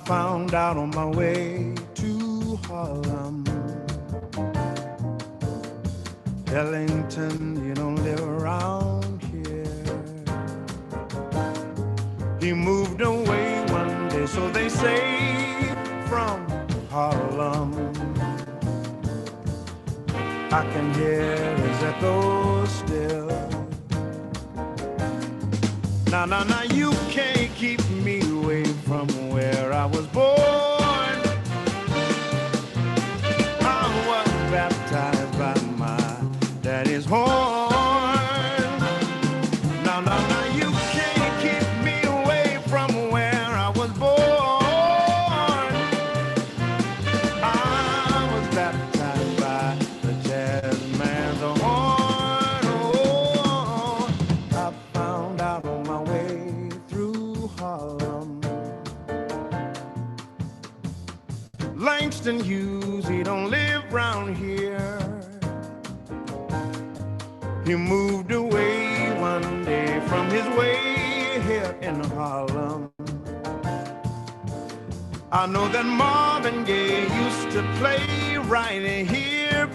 found out on my way to Harlem. Ellington, you don't live around here. He moved away one day, so they say, from Harlem. I can hear his echo still. Now, you can't keep me away from where I was born. I was baptized by my daddy's horn. Now, you can't keep me away from where I was born. I was baptized by the jazz man's horn. Oh, I found out on my way through Harlem. Langston Hughes, he don't live round here. He moved away one day from his way here in Harlem. I know that Marvin Gaye used to play right here.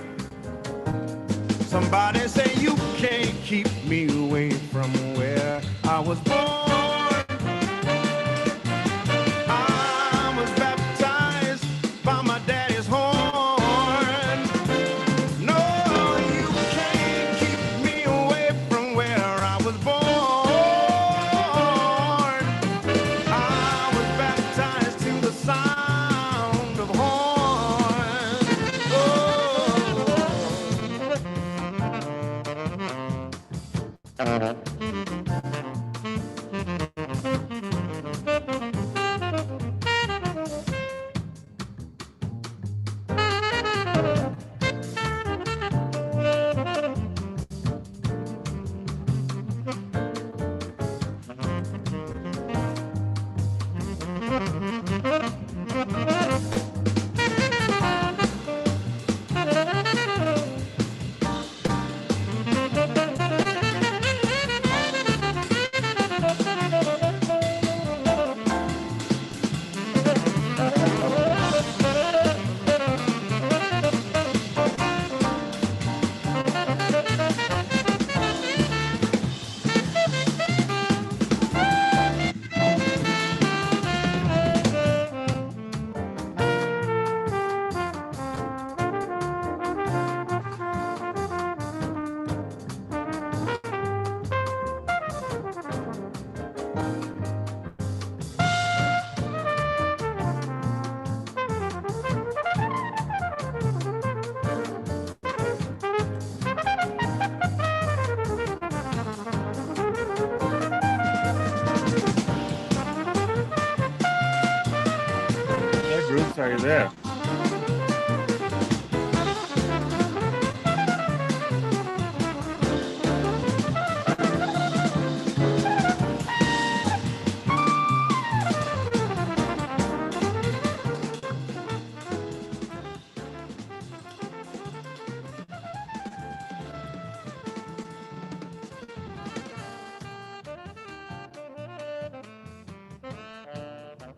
Somebody say you can't keep me away from where I was born. I was baptized by my daddy's horn. No, you can't keep me away from where I was born. I was baptized to the sound of horn. Oh. Bruce, are you there?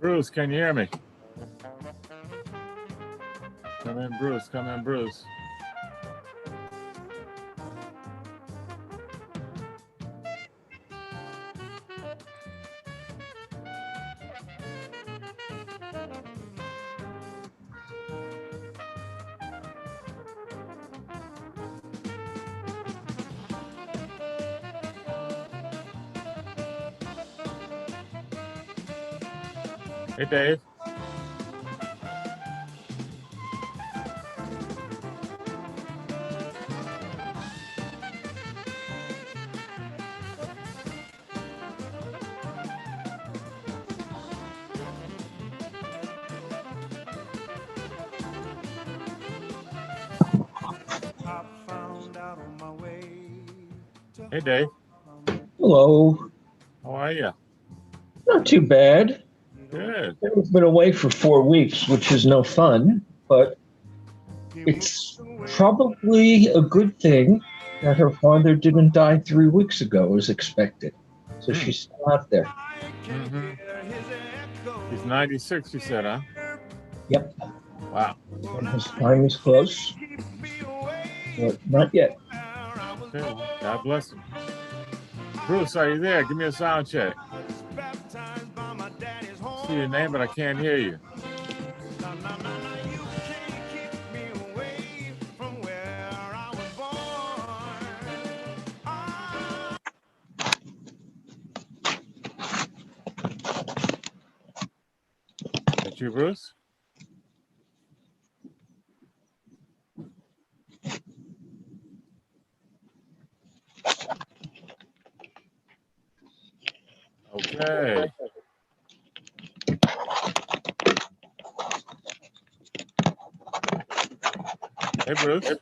Bruce, can you hear me? Come in, Bruce. Come in, Bruce. Hey, Dave. Hey, Dave. Hello. How are you? Not too bad. Good. I've been away for 4 weeks, which is no fun, but it's probably a good thing that her father didn't die 3 weeks ago as expected. So she's still out there. Mm-hmm. He's 96, you said, huh? Yep. Wow. And his time is close, but not yet. Okay, well, God bless him. Bruce, are you there? Give me a sound check. I see your name, but I can't hear you. That you, Bruce? Okay. Hey, Bruce.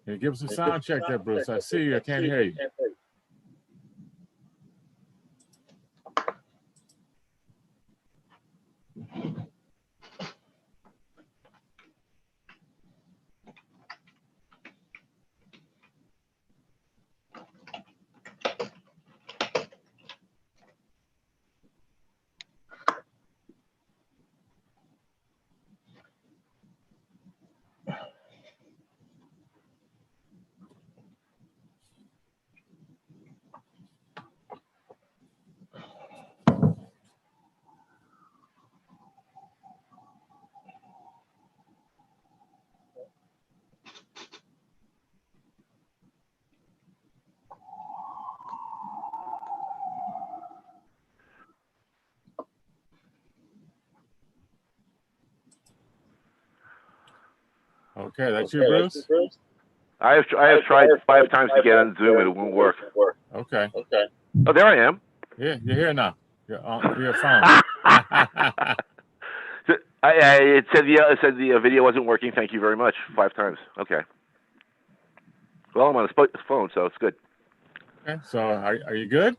Hey, give us a sound check there, Bruce. I see you. I can't hear you. Okay, that's you, Bruce? I have tried 5 times to get on Zoom and it won't work. Okay. Oh, there I am. Yeah, you're here now. You're on your phone. It said the video wasn't working. Thank you very much. 5 times. Okay. Well, I'm on a phone, so it's good. Okay, so are you good?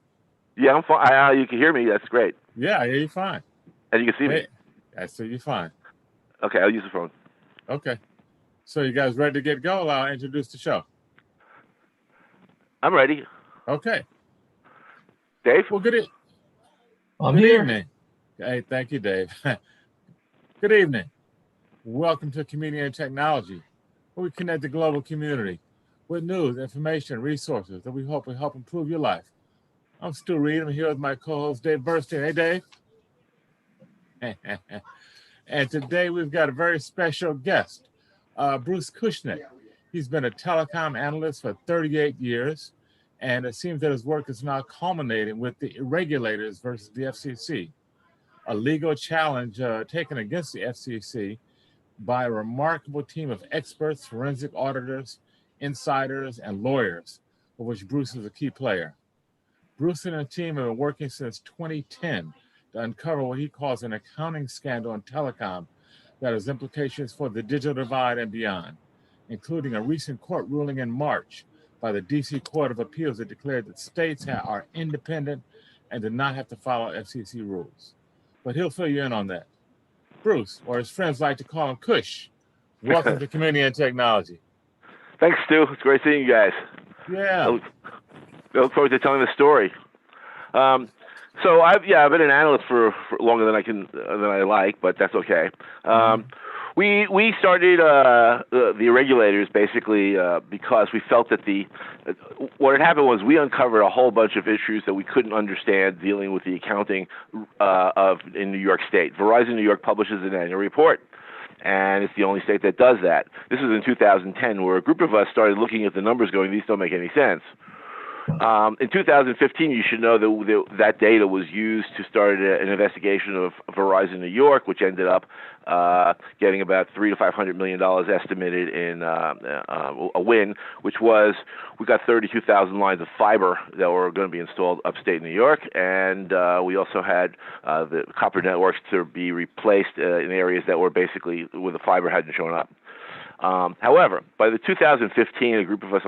Yeah, I'm fine. You can hear me. That's great. Yeah, I hear you fine. And you can see me. I see you fine. Okay, I'll use the phone. Okay. So you guys ready to get going? I'll introduce the show. I'm ready. Okay. Dave? Well, good I'm here. evening. Hey, thank you, Dave. Good evening. Welcome to Community and Technology, where we connect the global community with news, information, resources that we hope will help improve your life. I'm Stu Reed. I'm here with my co-host, Dave Bernstein. Hey, Dave. And today we've got a very special guest, Bruce Kushnick. He's been a telecom analyst for 38 years, and it seems that his work is now culminating with the regulators versus the FCC, a legal challenge taken against the FCC by a remarkable team of experts, forensic auditors, insiders, and lawyers, of which Bruce is a key player. Bruce and a team have been working since 2010 to uncover what he calls an accounting scandal in telecom that has implications for the digital divide and beyond, including a recent court ruling in March by the DC Court of Appeals that declared that states are independent and do not have to follow FCC rules. But he'll fill you in on that. Bruce, or his friends like to call him KUSH, welcome to Community and Technology. Thanks, Stu. It's great seeing you guys. Yeah. I look forward to telling the story. So I've been an analyst for longer than I like, but that's okay. We started the regulators basically because we felt that what had happened was we uncovered a whole bunch of issues that we couldn't understand dealing with the accounting in New York State. Verizon New York publishes an annual report, and it's the only state that does that. This was in 2010, where a group of us started looking at the numbers going, these don't make any sense. In 2015, you should know that data was used to start an investigation of Verizon New York, which ended up getting about $300 to $500 million estimated in a win, which was we got 32,000 lines of fiber that were going to be installed upstate New York, and we also had the copper networks to be replaced in areas that were basically where the fiber hadn't shown up. However, by the 2015, a group of us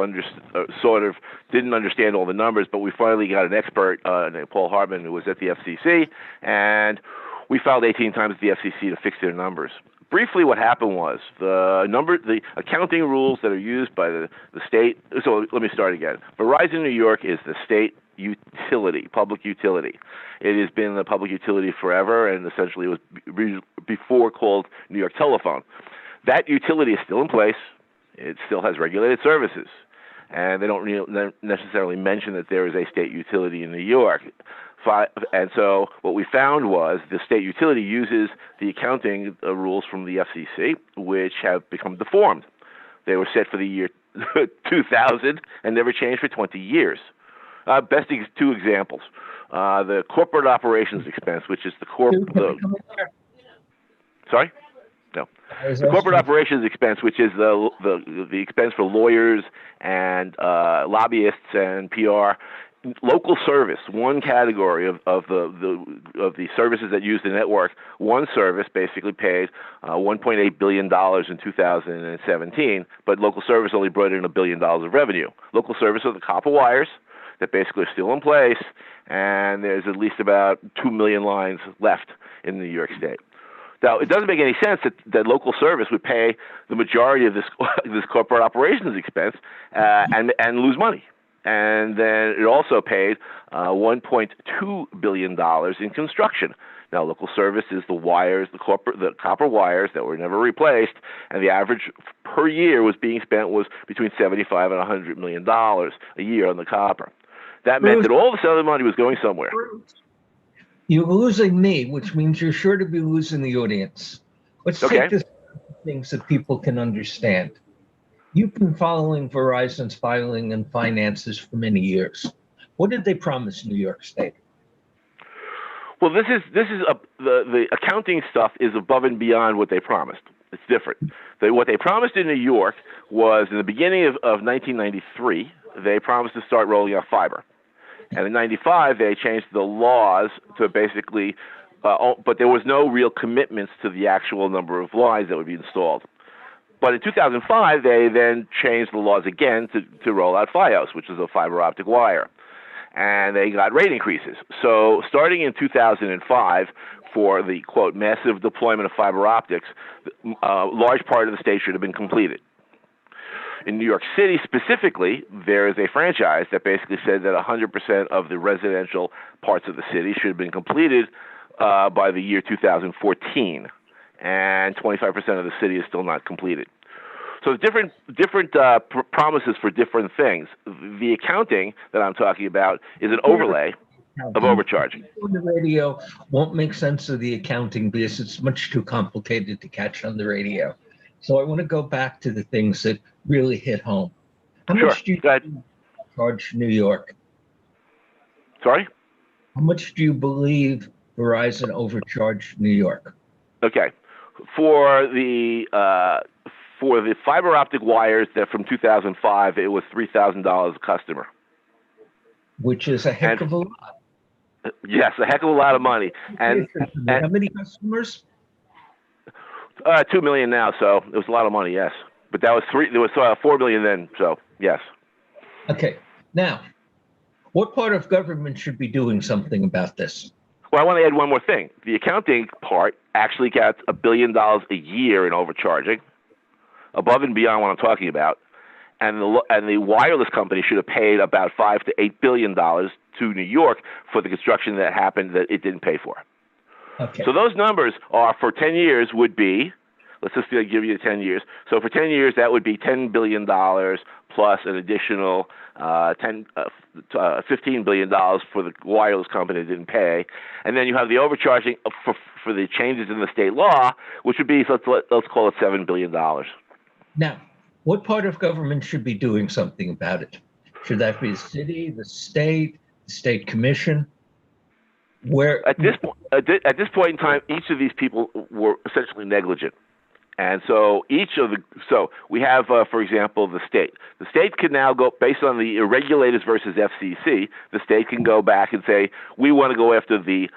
sort of didn't understand all the numbers, but we finally got an expert, named Paul Hartman, who was at the FCC, and we filed 18 times at the FCC to fix their numbers. briefly, what happened was the accounting rules that are used by the state. So let me start again. Verizon New York is the state utility, public utility. It has been the public utility forever, and essentially it was before called New York Telephone. That utility is still in place. It still has regulated services, and they don't necessarily mention that there is a state utility in New York. And so what we found was the state utility uses the accounting rules from the FCC, which have become deformed. They were set for the year 2000 and never changed for 20 years. Best two examples. The corporate operations expense, which is sorry? No. The corporate operations expense, which is the expense for lawyers and lobbyists and PR. Local service, one category of the services that use the network. One service basically paid $1.8 billion in 2017, but local service only brought in $1 billion of revenue. Local service are the copper wires that basically are still in place, and there's at least about 2 million lines left in New York State. Now, it doesn't make any sense that local service would pay the majority of this corporate operations expense and lose money. And then it also paid $1.2 billion in construction. Now, local service is the wires, the copper wires that were never replaced, and the average per year was between $75 and $100 million a year on the copper. That meant that all this other money was going somewhere. You're losing me, which means you're sure to be losing the audience. Let's take this things that people can understand. You've been following Verizon's filing and finances for many years. What did they promise New York State? Well, the accounting stuff is above and beyond what they promised. It's different. What they promised in New York was in the beginning of 1993, they promised to start rolling out fiber. And in 95, they changed the laws to basically, but there was no real commitments to the actual number of lines that would be installed. But in 2005, they then changed the laws again to roll out Fios, which is a fiber optic wire. And they got rate increases. So starting in 2005, for the, quote, massive deployment of fiber optics, a large part of the state should have been completed. In New York City specifically, there is a franchise that basically said that 100% of the residential parts of the city should have been completed by the year 2014. And 25% of the city is still not completed. So different promises for different things. The accounting that I'm talking about is an overlay of overcharging. On the radio won't make sense of the accounting because it's much too complicated to catch on the radio. So I want to go back to the things that really hit home. How much do you charge New York? Sorry? How much do you believe Verizon overcharged New York? Okay. For the fiber optic wires that from 2005, it was $3,000 a customer. Which is a heck of a lot. Yes, a heck of a lot of money. And how many customers? 2 million now, so it was a lot of money, yes. But that was there was 4 million then, so yes. Okay. Now, what part of government should be doing something about this? Well, I want to add one more thing. The accounting part actually got $1 billion a year in overcharging, above and beyond what I'm talking about. And the wireless company should have paid about $5 to $8 billion to New York for the construction that happened that it didn't pay for. Okay. So those numbers are for 10 years would be, let's just give you 10 years. So for 10 years, that would be $10 billion plus an additional $15 billion for the wireless company that didn't pay. And then you have the overcharging for the changes in the state law, which would be, let's call it $7 billion. Now, what part of government should be doing something about it? Should that be the city, the state commission? Where at this point in time, each of these people were essentially negligent, and so we have, for example, the state. The state can now go based on the regulators versus FCC. The state can go back and say we want to go after the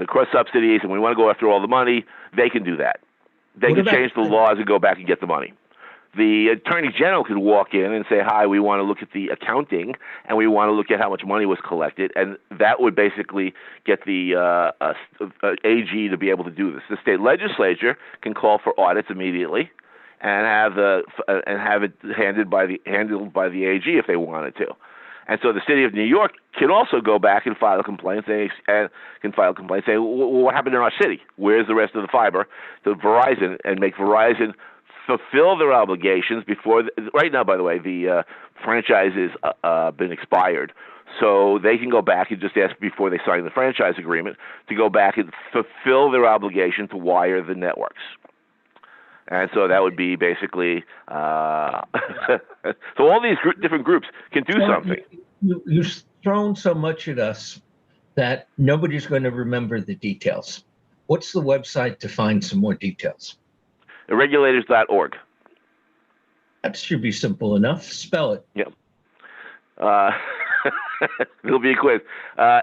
cross subsidies and we want to go after all the money. They can do that. They can change the laws and go back and get the money. the attorney general could walk in and say, hi, we want to look at the accounting and we want to look at how much money was collected. And that would basically get the AG to be able to do this. The state legislature can call for audits immediately and have it handled by the AG if they wanted to. And so the city of New York can also go back and file a complaint saying, well, what happened in our city? Where's the rest of the fiber to Verizon, and make Verizon fulfill their obligations before. Right now, by the way, the franchise has been expired. So they can go back and just ask before they sign the franchise agreement to go back and fulfill their obligation to wire the networks. And so that would be basically, so all these different groups can do something. You've thrown so much at us that nobody's going to remember the details. What's the website to find some more details? Regulators.org. That should be simple enough. Spell it. Yep. It'll be a quiz. Hold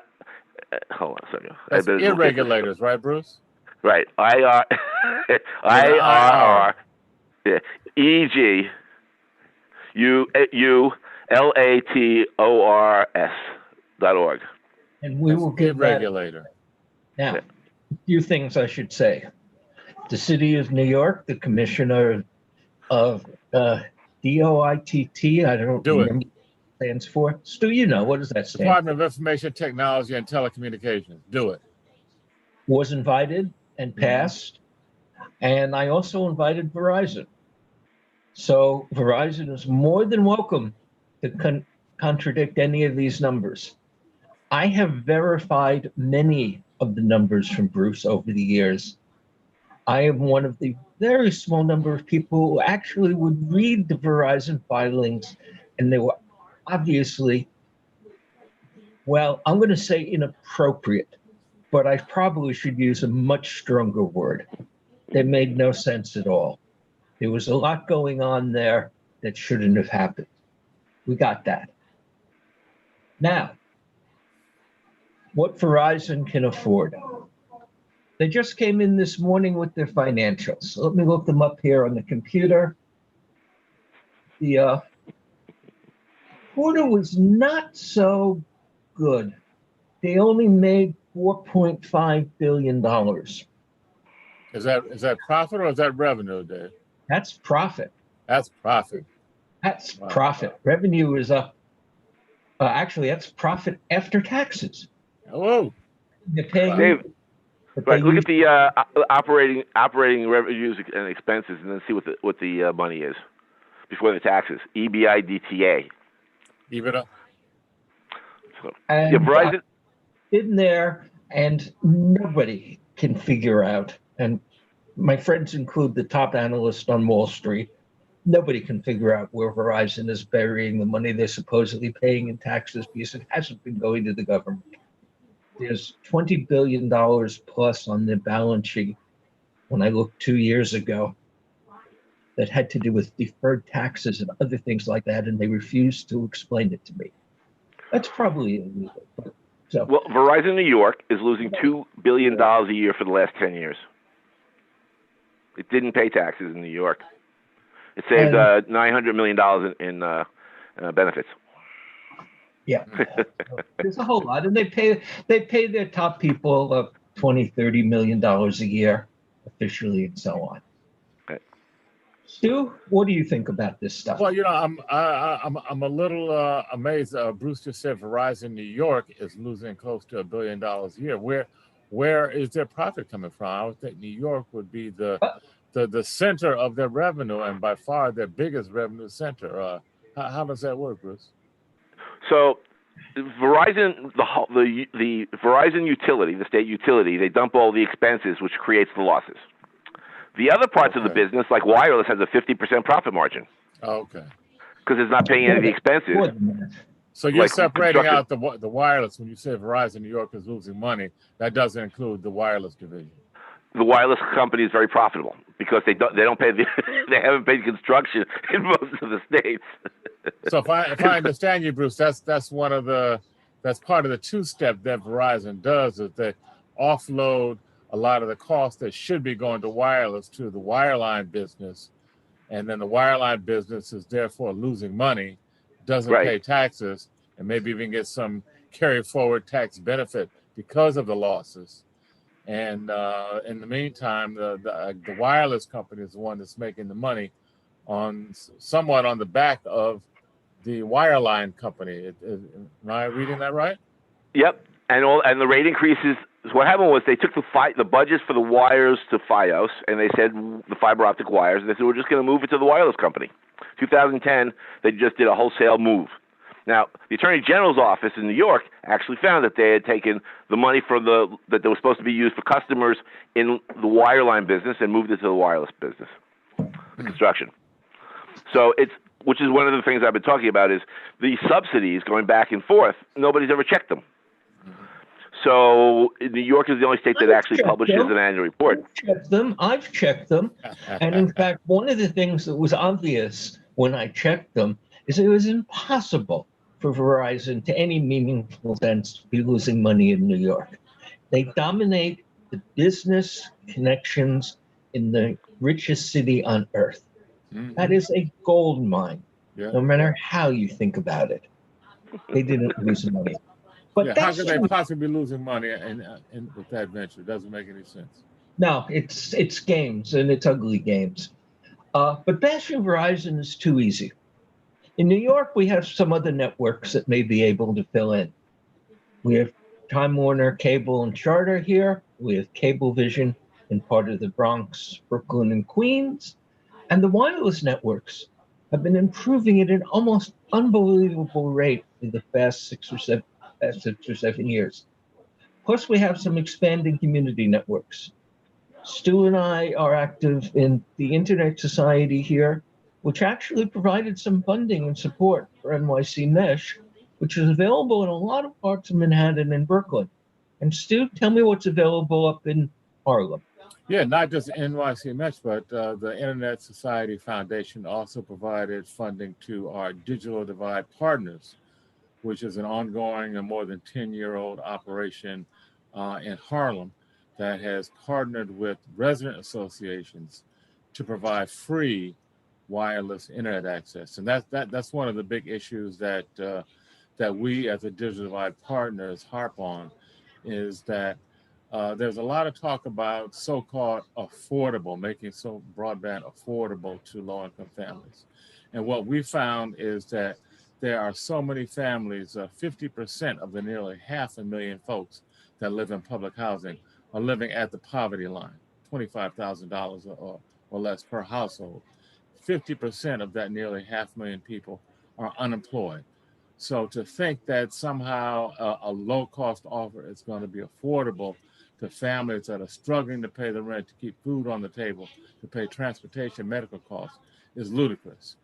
on a second. That's irregulators, right, Bruce? Right. IRREGULATORS.org. And we will give regulator. Now, a few things I should say. The City of New York, the Commissioner of DOITT, I don't remember what it stands for. Stu, you know, what does that stand for? Department of Information Technology and Telecommunications. Do it. Was invited and passed. And I also invited Verizon. So Verizon is more than welcome to contradict any of these numbers. I have verified many of the numbers from Bruce over the years. I am one of the very small number of people who actually would read the Verizon filings, and they were obviously, well, I'm going to say inappropriate, but I probably should use a much stronger word. They made no sense at all. There was a lot going on there that shouldn't have happened. We got that. Now, what Verizon can afford. They just came in this morning with their financials. Let me look them up here on the computer. The quarter was not so good. They only made $4.5 billion. Is that profit or is that revenue, Dave? That's profit. That's profit. That's profit. Revenue is up. Actually, that's profit after taxes. Whoa. They're paying. Dave, right, look at the operating revenues and expenses, and then see what the money is before the taxes. EBITDA. EBITDA. So, And yeah, Verizon. In there, and nobody can figure out. And my friends include the top analyst on Wall Street. Nobody can figure out where Verizon is burying the money they're supposedly paying in taxes, because it hasn't been going to the government. There's $20 billion plus on their balance sheet when I looked 2 years ago that had to do with deferred taxes and other things like that, and they refused to explain it to me. That's probably illegal. So, Well, Verizon New York is losing $2 billion a year for the last 10 years. It didn't pay taxes in New York. It saved $900 million in benefits. Yeah, there's a whole lot, and they pay their top people $20-30 million a year officially, and so on. Okay. Stu, what do you think about this stuff? Well, you know, I'm a little amazed. Bruce just said Verizon New York is losing close to $1 billion a year. Where is their profit coming from? I would think New York would be the center of their revenue, and by far their biggest revenue center. How does that work, Bruce? So, Verizon, the Verizon utility, the state utility, they dump all the expenses, which creates the losses. The other parts of the business, like wireless, has a 50% profit margin. Okay. Because it's not paying any of the expenses. So you're Like separating out the wireless. When you say Verizon New York is losing money, that doesn't include the wireless division. The wireless company is very profitable because they don't pay they haven't paid construction in most of the states. So if I understand you, Bruce, that's part of the two-step that Verizon does, is they offload a lot of the costs that should be going to wireless to the wireline business, and then the wireline business is therefore losing money, doesn't pay taxes, and maybe even get some carry forward tax benefit because of the losses. And in the meantime, the wireless company is the one that's making the money on somewhat on the back of the wireline company. Am I reading that right? Yep. And the rate increases. What happened was they took the budgets for the wires to FiOS, and they said the fiber optic wires, and they said we're just going to move it to the wireless company. 2010, they just did a wholesale move. Now, the Attorney General's office in New York actually found that they had taken the money that was supposed to be used for customers in the wireline business and moved it to the wireless business, the construction. So which is one of the things I've been talking about, is the subsidies going back and forth. Nobody's ever checked them. So New York is the only state that actually publishes an annual report. I've checked them. And in fact, one of the things that was obvious when I checked them is it was impossible for Verizon to any meaningful sense to be losing money in New York. They dominate the business connections in the richest city on earth. Mm-hmm. That is a gold mine, no matter how you think about it. They didn't lose money. But how could they possibly be losing money with that venture? It doesn't make any sense. No, it's games, and it's ugly games. But bashing Verizon is too easy. In New York, we have some other networks that may be able to fill in. We have Time Warner Cable and Charter here. We have Cablevision in part of the Bronx, Brooklyn, and Queens. And the wireless networks have been improving at an almost unbelievable rate in the past 6 or 7 years. Plus, we have some expanding community networks. Stu and I are active in the Internet Society here, which actually provided some funding and support for NYC Mesh, which is available in a lot of parts of Manhattan and Brooklyn. And Stu, tell me what's available up in Harlem. Yeah, not just NYC Mesh, but the Internet Society Foundation also provided funding to our Digital Divide Partners, which is an ongoing and more than 10-year-old operation in Harlem that has partnered with resident associations to provide free wireless internet access. And that's one of the big issues that we as a Digital Divide Partners harp on, is that there's a lot of talk about so-called affordable, making broadband affordable to low-income families. And what we found is that there are so many families, 50% of the nearly 500,000 folks that live in public housing are living at the poverty line, $25,000 or less per household. 50% of that nearly 500,000 people are unemployed. So to think that somehow a low-cost offer is going to be affordable to families that are struggling to pay the rent, to keep food on the table, to pay transportation, medical costs, is ludicrous.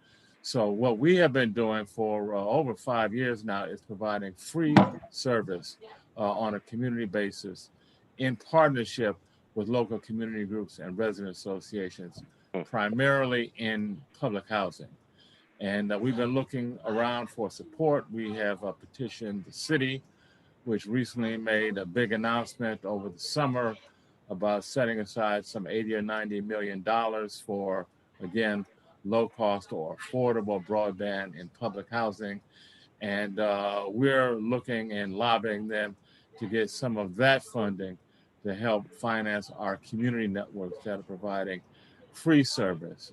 So what we have been doing for over 5 years now is providing free service on a community basis in partnership with local community groups and resident associations, primarily in public housing. And we've been looking around for support. We have petitioned the city, which recently made a big announcement over the summer about setting aside some $80 or $90 million for, again, low-cost or affordable broadband in public housing. And we're looking and lobbying them to get some of that funding to help finance our community networks that are providing free service.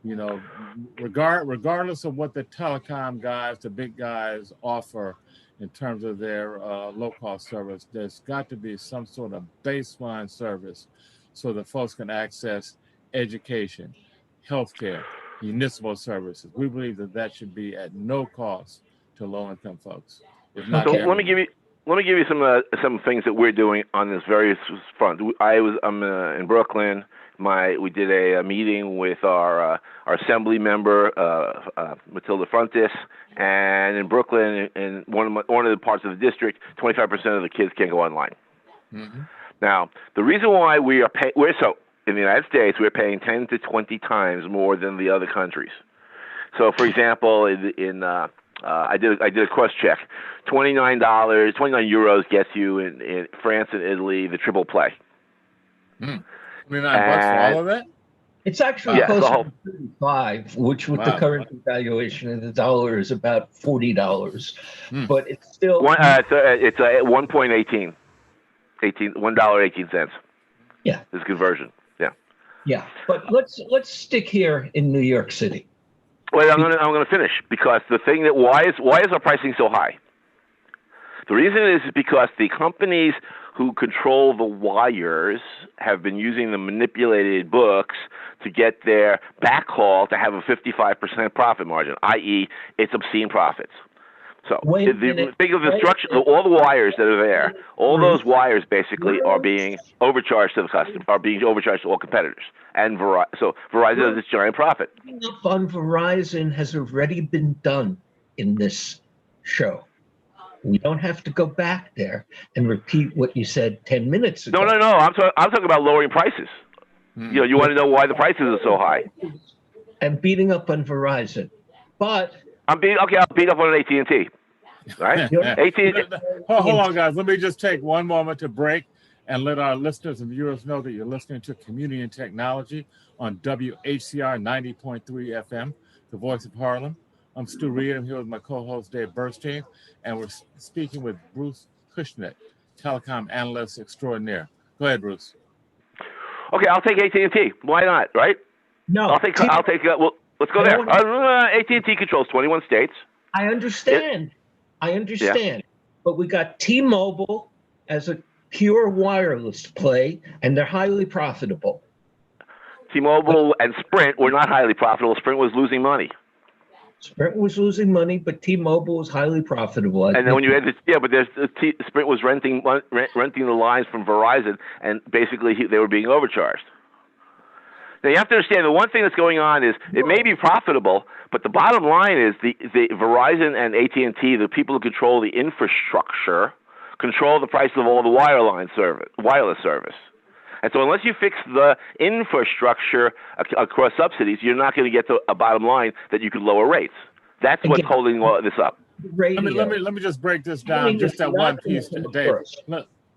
Regardless of what the telecom guys, the big guys, offer in terms of their low-cost service, there's got to be some sort of baseline service so that folks can access education, healthcare, municipal services. We believe that should be at no cost to low-income folks. If not, so let me give you some things that we're doing on this various front. I'm in Brooklyn. We did a meeting with our assembly member Matilda Frontis, and in Brooklyn, in one of the parts of the district, 25% of the kids can't go online. Mm-hmm. Now, the reason why we are in the United States, we're paying 10 to 20 times more than the other countries. So, for example, I did a cross check. $29 gets you in France and Italy the triple play. $29 for all of that? It's actually Yeah, closer the whole- to 35, which with the Wow. current valuation of the dollar is about $40. Hmm. But it's still it's a 1.18, $1.18. Yeah. Is conversion. Yeah. yeah. But let's stick here in New York City. Wait, I'm gonna finish, because the thing that why is our pricing so high? The reason is because the companies who control the wires have been using the manipulated books to get their backhaul to have a 55% profit margin, i.e., it's obscene profits. So Wait a minute. think of the Wait a structure, minute. all the wires that are there, all Bruce. those wires basically are being overcharged to the customer, are being overcharged to all competitors. And so Verizon has this giant profit. Up on Verizon has already been done in this show. We don't have to go back there and repeat what you said 10 minutes ago. No. I'm talking about lowering prices. You want to know why the prices are so high? And beating up on Verizon, but I'll beat up on an AT&T. Right? AT&T. Hold on, guys. Let me just take one moment to break and let our listeners and viewers know that you're listening to Community and Technology on WHCR 90.3 FM, the voice of Harlem. I'm Stu Reed. I'm here with my co-host Dave Burstein, and we're speaking with Bruce Kushnick, telecom analyst extraordinaire. Go ahead, Bruce. Okay, I'll take AT&T. Why not? Right? no. I'll take. Well, let's go there. AT&T controls 21 states. I understand. But we got T-Mobile as a pure wireless play, and they're highly profitable. T-Mobile and Sprint were not highly profitable. Sprint was losing money. Sprint was losing money, but T-Mobile was highly profitable. And then when you had Sprint was renting the lines from Verizon, and basically they were being overcharged. Now you have to understand, the one thing that's going on is it may be profitable, but the bottom line is the Verizon and AT&T, the people who control the infrastructure, control the price of all the wireless service. And so unless you fix the infrastructure across subsidies, you're not going to get to a bottom line that you could lower rates. That's what's holding this up. Let me just break this down, just that one piece, Dave.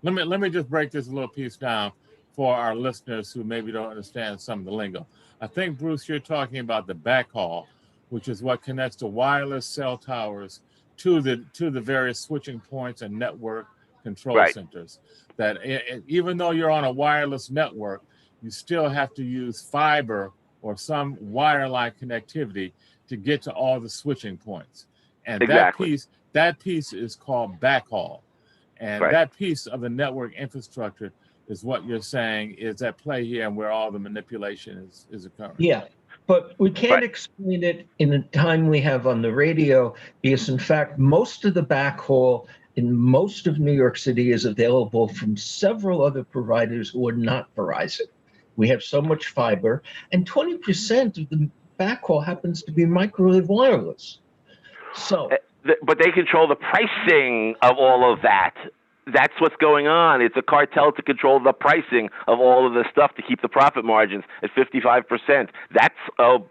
Let me just break this little piece down for our listeners who maybe don't understand some of the lingo. I think, Bruce, you're talking about the backhaul, which is what connects the wireless cell towers to the various switching points and network control centers. That even though you're on a wireless network, you still have to use fiber or some wireline connectivity to get to all the switching points. And that piece is called backhaul. And that piece of the network infrastructure is what you're saying is at play here, and where all the manipulation is occurring. Yeah, but we can't explain it in the time we have on the radio, because in fact, most of the backhaul in most of New York City is available from several other providers who are not Verizon. We have so much fiber, and 20% of the backhaul happens to be microwave wireless. So, but they control the pricing of all of that. That's what's going on. It's a cartel to control the pricing of all of this stuff to keep the profit margins at 55%. That's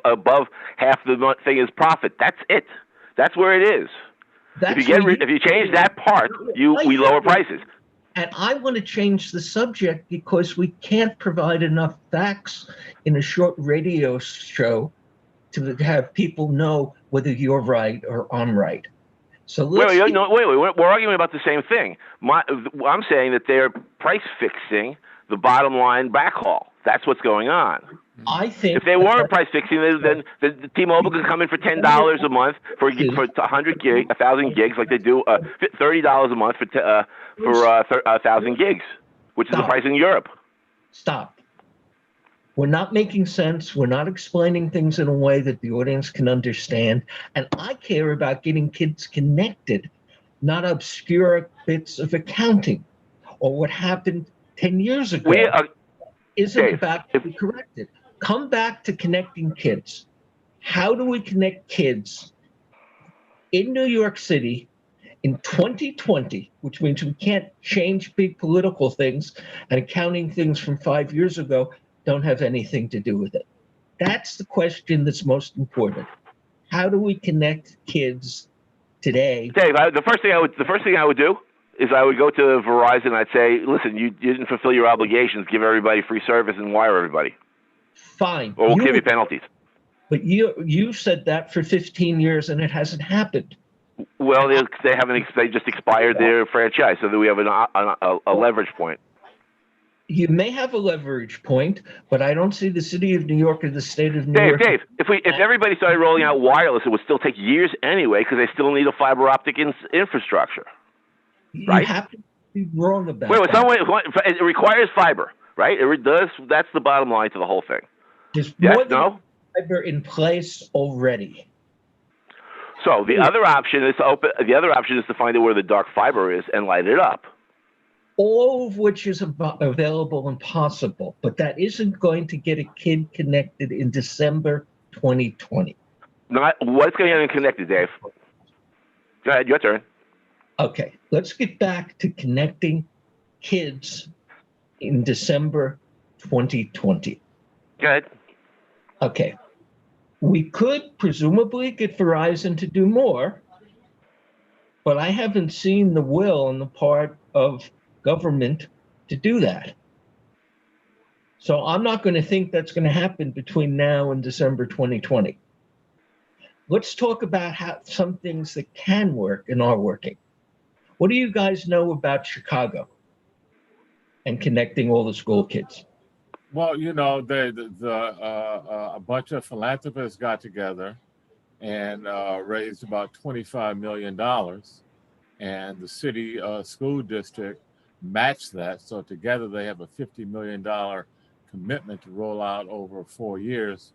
above half the thing is profit. That's it. That's where it is. If you change that part, we lower prices. And I want to change the subject because we can't provide enough facts in a short radio show to have people know whether you're right or I'm right. So wait. We're arguing about the same thing. I'm saying that they're price fixing the bottom line backhaul. That's what's going on. I think if they weren't price fixing, then the T-Mobile could come in for $10 a month for 100 gigs, 1,000 gigs, like they do, $30 a month for 1,000 gigs, which is the price in Europe. Stop. We're not making sense. We're not explaining things in a way that the audience can understand. And I care about getting kids connected, not obscure bits of accounting or what happened 10 years ago. Isn't about to be corrected. Come back to connecting kids. How do we connect kids in New York City in 2020, which means we can't change big political things, and accounting things from 5 years ago don't have anything to do with it? That's the question that's most important. How do we connect kids today? Dave, the first thing I would do is I would go to Verizon and I'd say, listen, you didn't fulfill your obligations, give everybody free service and wire everybody. Fine. or we'll give you penalties. But you said that for 15 years and it hasn't happened. Well, they just expired their franchise, so that we have a leverage point. You may have a leverage point, but I don't see the city of New York or the state of New York. Dave, if everybody started rolling out wireless, it would still take years anyway, because they still need a fiber optic infrastructure. Right? You happen to be wrong about that. It requires fiber, right? It does. That's the bottom line to the whole thing. There's more than fiber in place already. So the other option is to find out where the dark fiber is and light it up. All of which is available and possible, but that isn't going to get a kid connected in December 2020. What's going to get them connected, Dave? Go ahead, your turn. Okay, let's get back to connecting kids in December 2020. Go ahead. Okay. We could presumably get Verizon to do more, but I haven't seen the will on the part of government to do that. So I'm not going to think that's going to happen between now and December 2020. Let's talk about how some things that can work and are working. What do you guys know about Chicago and connecting all the school kids? Well, you know, a bunch of philanthropists got together and raised about $25 million, and the city school district matched that. So together they have a $50 million commitment to roll out over 4 years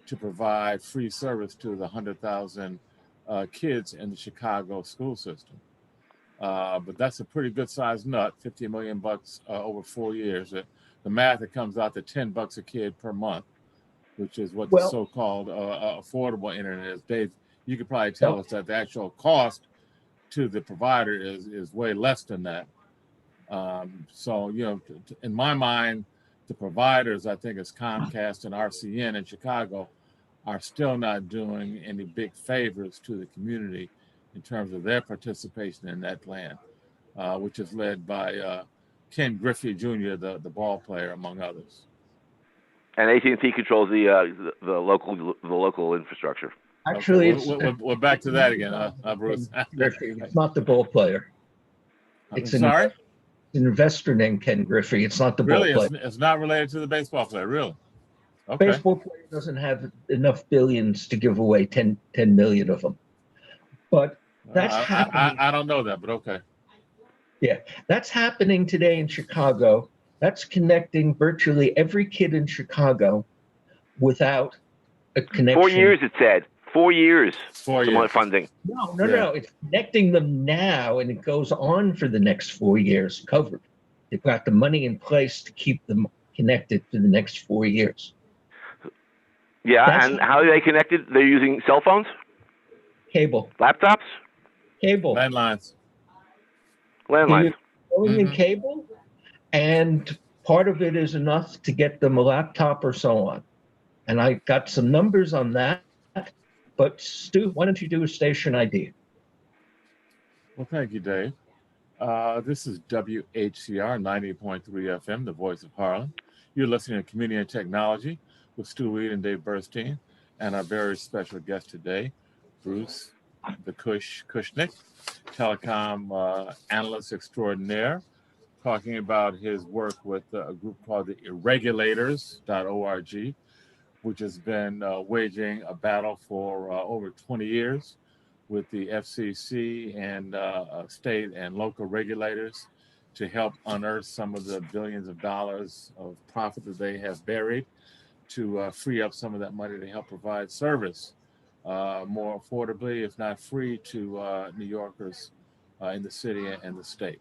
to provide free service to the 100,000 kids in the Chicago school system. But that's a pretty good sized nut, $50 million over 4 years. The math, it comes out to $10 a kid per month, which is what the so-called affordable internet is. Dave, you could probably tell us that the actual cost to the provider is way less than that. So, you know, in my mind, the providers, I think it's Comcast and RCN in Chicago, are still not doing any big favors to the community in terms of their participation in that plan, which is led by Ken Griffey Jr., the ball player, among others. And AT&T controls the local infrastructure. Actually, we're back to that again, Bruce. Griffey. It's not the ball player. It's an investor named Ken Griffey. It's not the ball player. It's not related to the baseball player, really? Okay. Baseball player doesn't have enough billions to give away 10 million of them. But that's happening. I don't know that, but okay. Yeah, that's happening today in Chicago. That's connecting virtually every kid in Chicago without a connection. 4 years, it said. 4 years. 4 years. Funding. No. It's connecting them now, and it goes on for the next 4 years covered. They've got the money in place to keep them connected for the next 4 years. Yeah, and how are they connected? They're using cell phones? Cable. Laptops? Cable. Landlines. Going in cable, and part of it is enough to get them a laptop or so on. And I got some numbers on that. But Stu, why don't you do a station ID? Well, thank you, Dave. This is WHCR 90.3 FM, the voice of Harlem. You're listening to Community and Technology with Stu Weed and Dave Burstein, and our very special guest today, Bruce the Kushnick, telecom analyst extraordinaire, talking about his work with a group called the Irregulators.org, which has been waging a battle for over 20 years with the FCC and state and local regulators to help unearth some of the billions of dollars of profit that they have buried, to free up some of that money to help provide service more affordably, if not free, to New Yorkers in the city and the state.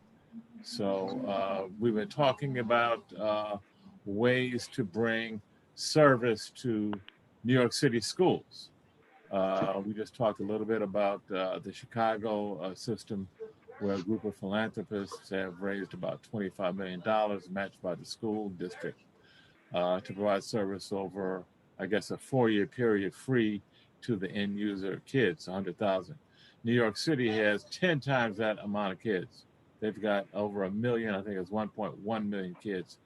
So we've been talking about ways to bring service to New York City schools. We just talked a little bit about the Chicago system, where a group of philanthropists have raised about $25 million, matched by the school district, to provide service over, I guess, a 4-year period, free to the end user kids, 100,000. New York City has 10 times that amount of kids. They've got over 1 million, I think it's 1.1 million kids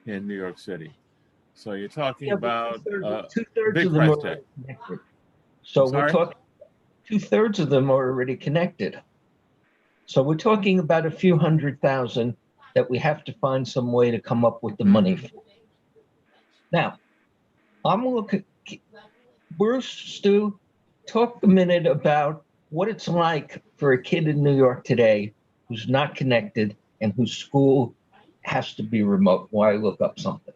in New York City. So you're talking Yeah, but about two-thirds big of them are price tag. already connected. I'm So we're sorry? talking 2/3 of them are already connected. So we're talking about a few 100,000 that we have to find some way to come up with the money for. Now, I'm looking, Bruce, Stu, talk a minute about what it's like for a kid in New York today who's not connected and whose school has to be remote. Why look up something?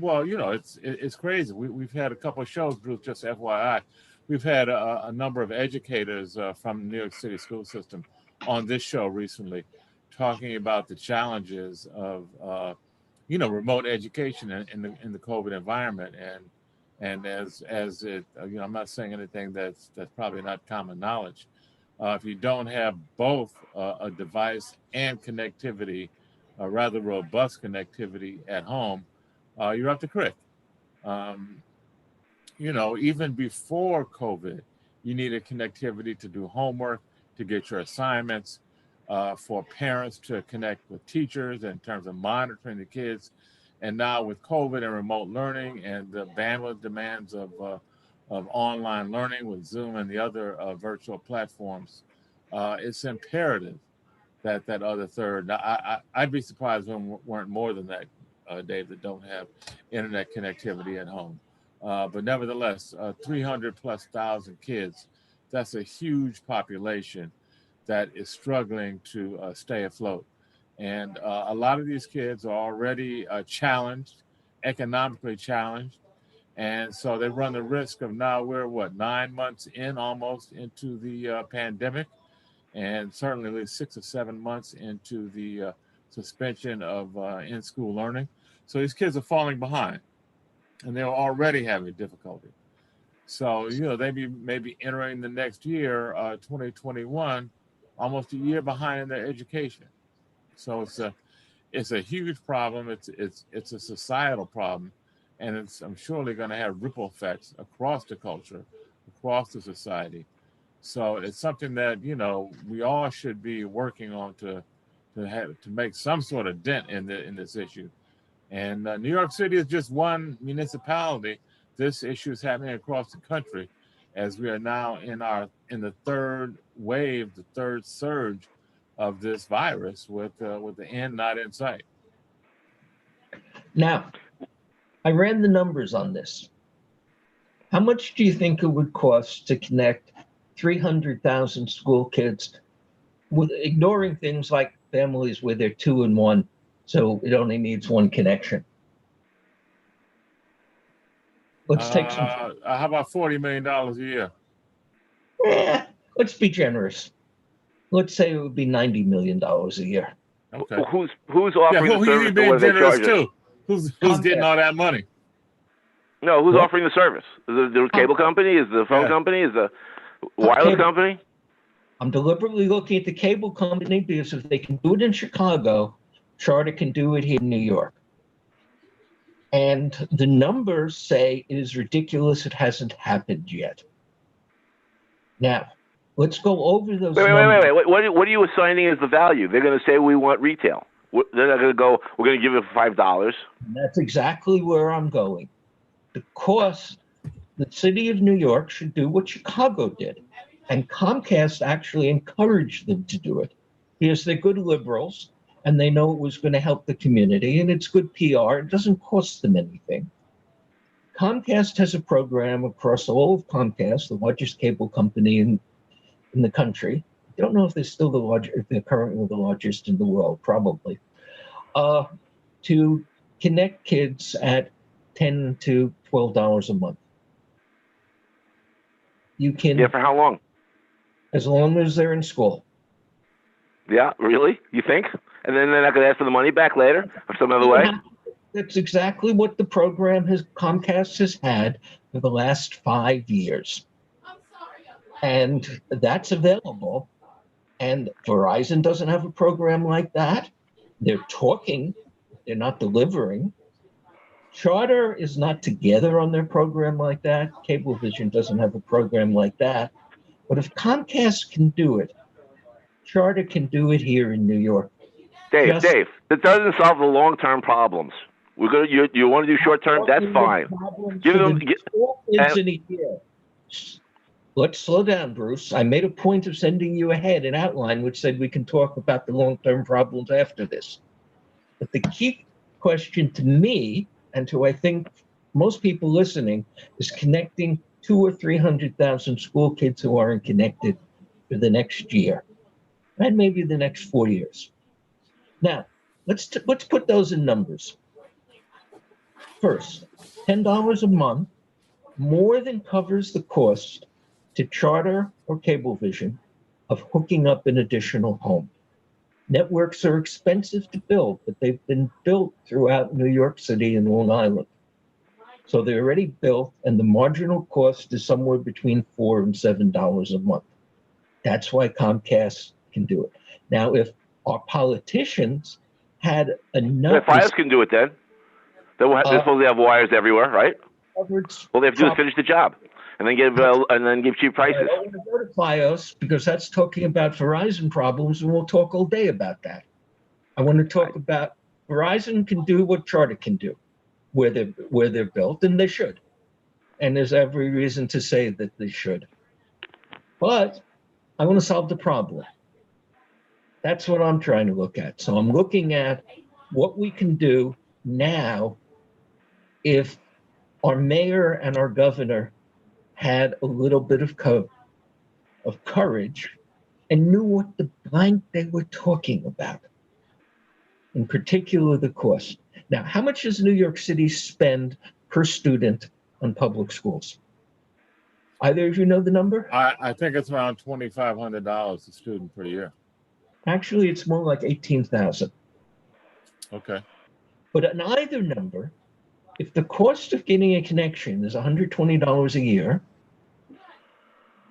Well, you know, it's crazy. We've had a couple of shows, Bruce, just FYI. We've had a number of educators from the New York City school system on this show recently, talking about the challenges of, you know, remote education in the COVID environment. And as it, you know, I'm not saying anything that's probably not common knowledge. If you don't have both a device and connectivity, a rather robust connectivity at home, you're up the creek. You know, even before COVID, you needed connectivity to do homework, to get your assignments, for parents to connect with teachers in terms of monitoring the kids. And now with COVID and remote learning and the bandwidth demands of online learning with Zoom and the other virtual platforms, it's imperative that other third. Now, I'd be surprised when weren't more than that, Dave, that don't have internet connectivity at home. But nevertheless, 300 plus thousand kids, that's a huge population that is struggling to stay afloat. And a lot of these kids are already challenged, economically challenged. And so they run the risk of now we're 9 months in almost into the pandemic, and certainly at least 6 or 7 months into the suspension of in-school learning. So these kids are falling behind, and they're already having difficulty. So, you know, they may be entering the next year, 2021, almost a year behind in their education. So it's a huge problem. It's a societal problem, and I'm surely going to have ripple effects across the culture, across the society. So it's something that, you know, we all should be working on to make some sort of dent in this issue. And New York City is just one municipality. This issue is happening across the country, as we are now in the third wave, the third surge of this virus, with the end not in sight. Now, I ran the numbers on this. How much do you think it would cost to connect 300,000 school kids, with ignoring things like families where they're 2 and 1, so it only needs one connection? Let's take some. How about $40 million a year? Let's be generous. Let's say it would be $90 million a year. Okay. Who's offering the service? Being What are they generous charging? too? Who's getting all that money? No, who's What? offering the service? Is it the cable company? Is the phone company? Is the wireless company? I'm deliberately looking at the cable company because if they can do it in Chicago, Charter can do it here in New York. And the numbers say it is ridiculous. It hasn't happened yet. Now, let's go over those numbers. Wait. What are you assigning as the value? They're going to say we want retail. They're not going to go, we're going to give it for $5. That's exactly where I'm going. Because the city of New York should do what Chicago did. And Comcast actually encouraged them to do it because they're good liberals and they know it was going to help the community and it's good PR. It doesn't cost them anything. Comcast has a program across all of Comcast, the largest cable company in the country. I don't know if they're still the largest, if they're currently the largest in the world, probably, to connect kids at $10 to $12 a month. You can. Yeah, for how long? As long as they're in school. Yeah, really? You think? And then they're not going to ask for the money back later or some other way? That's exactly what the program Comcast has had for the last 5 years. And that's available. And Verizon doesn't have a program like that. They're talking, they're not delivering. Charter is not together on their program like that. Cablevision doesn't have a program like that. But if Comcast can do it, Charter can do it here in New York. Dave, that doesn't solve the long-term problems. We're gonna. You want to do short term? That's fine. Give them. Kids in a year. Let's slow down, Bruce. I made a point of sending you ahead an outline which said we can talk about the long-term problems after this. But the key question to me, and to I think most people listening, is connecting 200,000 or 300,000 school kids who aren't connected for the next year, and maybe the next 4 years. Now, let's put those in numbers. First, $10 a month more than covers the cost to Charter or Cablevision of hooking up an additional home. Networks are expensive to build, but they've been built throughout New York City and Long Island. So they're already built, and the marginal cost is somewhere between $4 and $7 a month. That's why Comcast can do it. Now, if our politicians had enough... Fios can do it then. They're supposed to have wires everywhere, right? All they have to do is finish the job, and then give cheap prices. I don't want to go to Fios because that's talking about Verizon problems, and we'll talk all day about that. I want to talk about Verizon can do what Charter can do, where they're built, and they should. And there's every reason to say that they should. But I want to solve the problem. That's what I'm trying to look at. So I'm looking at what we can do now if our mayor and our governor had a little bit of courage and knew what the blank they were talking about, in particular the cost. Now, how much does New York City spend per student on public schools? Either of you know the number? I think it's around $2,500 a student per year. Actually, it's more like 18,000. Okay. But on either number, if the cost of getting a connection is $120 a year,